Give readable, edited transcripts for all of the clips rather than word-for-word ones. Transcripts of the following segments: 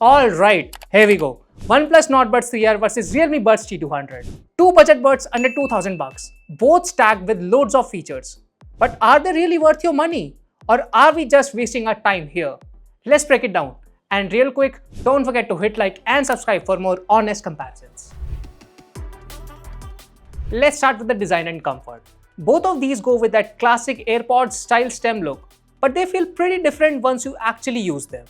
Alright, here we go. OnePlus Nord Buds 3R versus Realme Buds T200. Two budget buds under 2000 bucks, both stacked with loads of features. But are they really worth your money? Or are we just wasting our time here? Let's break it down. And real quick, don't forget to hit like and subscribe for more honest comparisons. Let's start with the design and comfort. Both of these go with that classic AirPods style stem look, but they feel pretty different once you actually use them.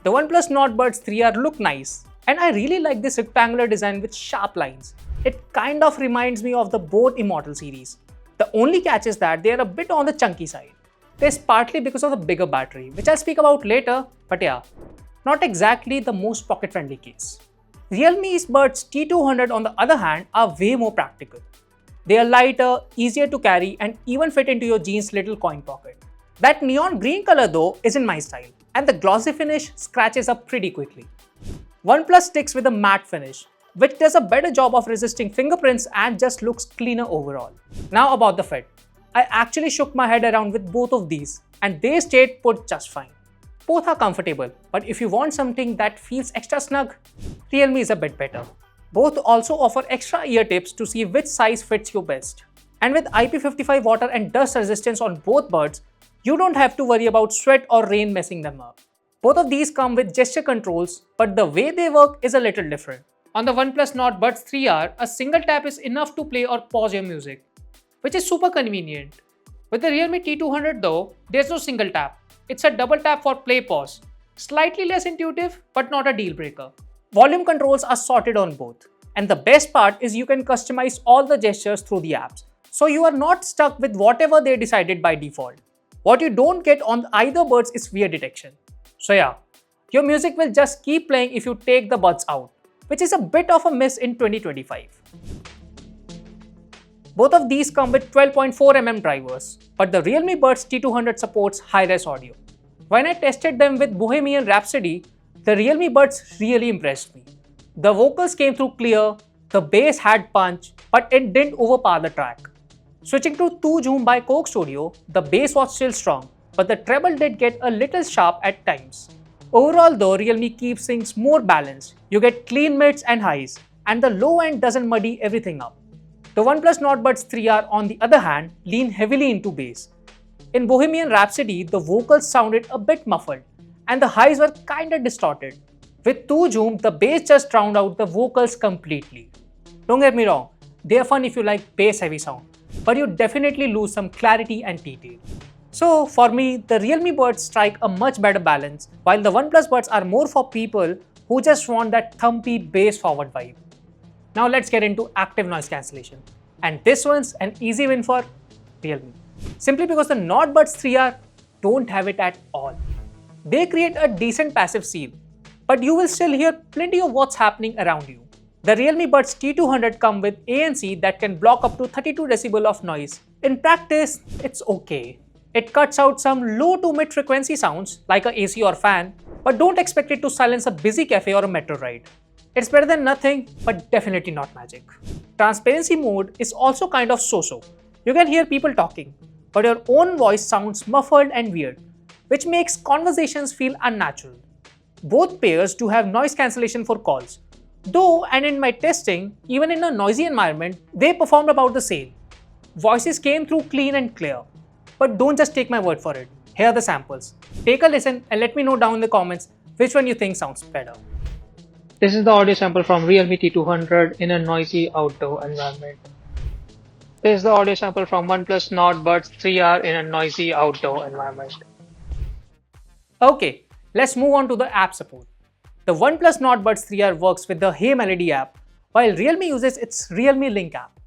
The OnePlus Nord Buds 3R look nice, and I really like this rectangular design with sharp lines. It kind of reminds me of the Bode Immortal series. The only catch is that they are a bit on the chunky side. This partly because of the bigger battery, which I'll speak about later, but yeah, not exactly the most pocket-friendly case. Realme's Buds T200 on the other hand are way more practical. They are lighter, easier to carry, and even fit into your jeans' little coin pocket. That neon green color though isn't my style, and the glossy finish scratches up pretty quickly. OnePlus sticks with a matte finish, which does a better job of resisting fingerprints and just looks cleaner overall. Now about the fit. I actually shook my head around with both of these, and they stayed put just fine. Both are comfortable, but if you want something that feels extra snug, Realme is a bit better. Both also offer extra ear tips to see which size fits you best. And with IP55 water and dust resistance on both buds, you don't have to worry about sweat or rain messing them up. Both of these come with gesture controls, but the way they work is a little different. On the OnePlus Nord Buds 3R, a single tap is enough to play or pause your music, which is super convenient. With the Realme T200 though, there's no single tap. It's a double tap for play pause. Slightly less intuitive, but not a deal breaker. Volume controls are sorted on both. And the best part is you can customize all the gestures through the apps. So you are not stuck with whatever they decided by default. What you don't get on either buds is wear detection. So yeah, your music will just keep playing if you take the buds out, which is a bit of a miss in 2025. Both of these come with 12.4mm drivers, but the Realme Buds T200 supports high-res audio. When I tested them with Bohemian Rhapsody, the Realme Buds really impressed me. The vocals came through clear, the bass had punch, but it didn't overpower the track. Switching to 2 Zoom by Coke Studio, the bass was still strong, but the treble did get a little sharp at times. Overall though, Realme keeps things more balanced. You get clean mids and highs, and the low end doesn't muddy everything up. The OnePlus Nord Buds 3R on the other hand lean heavily into bass. In Bohemian Rhapsody, the vocals sounded a bit muffled, and the highs were kinda distorted. With 2 Zoom, the bass just drowned out the vocals completely. Don't get me wrong, they are fun if you like bass heavy sound, but you definitely lose some clarity and detail. So for me, the Realme Buds strike a much better balance, while the OnePlus Buds are more for people who just want that thumpy bass forward vibe. Now let's get into active noise cancellation. And this one's an easy win for Realme. Simply because the Nord Buds 3R don't have it at all. They create a decent passive seal, but you will still hear plenty of what's happening around you. The Realme Buds T200 come with ANC that can block up to 32 decibel of noise. In practice, it's okay. It cuts out some low to mid frequency sounds like a AC or fan, but don't expect it to silence a busy cafe or a metro ride. It's better than nothing, but definitely not magic. Transparency mode is also kind of so-so. You can hear people talking, but your own voice sounds muffled and weird, which makes conversations feel unnatural. Both pairs do have noise cancellation for calls. Though, and in my testing, even in a noisy environment, they performed about the same. Voices came through clean and clear. But don't just take my word for it. Here are the samples. Take a listen and let me know down in the comments which one you think sounds better. This is the audio sample from Realme T200 in a noisy outdoor environment. This is the audio sample from OnePlus Nord Buds 3R in a noisy outdoor environment. Okay, let's move on to the app support. The OnePlus Nord Buds 3R works with the HeyMelody app, while Realme uses its Realme Link app.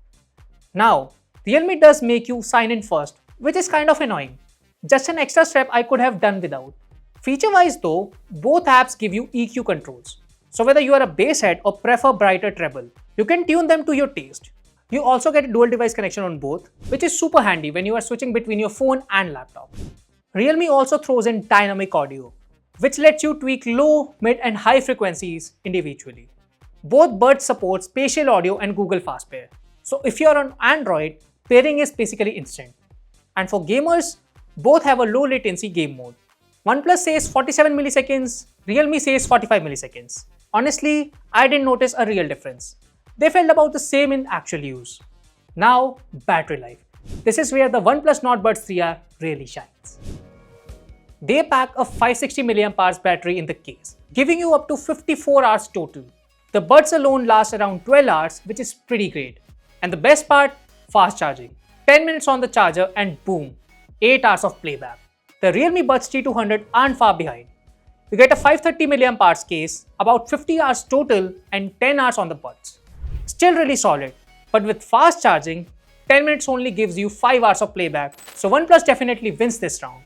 Now, Realme does make you sign in first, which is kind of annoying. Just an extra step I could have done without. Feature-wise though, both apps give you EQ controls. So whether you are a bass head or prefer brighter treble, you can tune them to your taste. You also get a dual device connection on both, which is super handy when you are switching between your phone and laptop. Realme also throws in dynamic audio, which lets you tweak low, mid and high frequencies individually. Both buds support spatial audio and Google Fast Pair. So if you are on Android, pairing is basically instant. And for gamers, both have a low latency game mode. OnePlus says 47 milliseconds, Realme says 45 milliseconds. Honestly, I didn't notice a real difference. They felt about the same in actual use. Now, battery life. This is where the OnePlus Nord Buds 3R really shines. They pack a 560 mAh battery in the case, giving you up to 54 hours total. The buds alone last around 12 hours, which is pretty great. And the best part, fast charging. 10 minutes on the charger and boom, 8 hours of playback. The Realme Buds T200 aren't far behind. You get a 530 mAh case, about 50 hours total and 10 hours on the buds. Still really solid, but with fast charging, 10 minutes only gives you 5 hours of playback, so OnePlus definitely wins this round.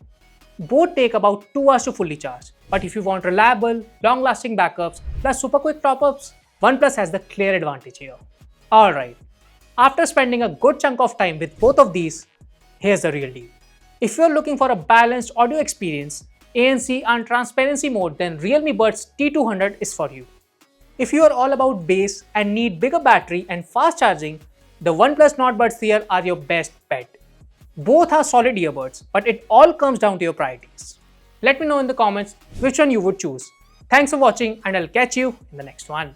Both take about 2 hours to fully charge, but if you want reliable, long-lasting backups plus super quick top-ups, OnePlus has the clear advantage here. Alright, after spending a good chunk of time with both of these, here's the real deal. If you're looking for a balanced audio experience, ANC and Transparency Mode, then Realme Buds T200 is for you. If you are all about bass and need bigger battery and fast charging, the OnePlus Nord Buds 3R are your best bet. Both are solid earbuds, but it all comes down to your priorities. Let me know in the comments which one you would choose. Thanks for watching and I'll catch you in the next one.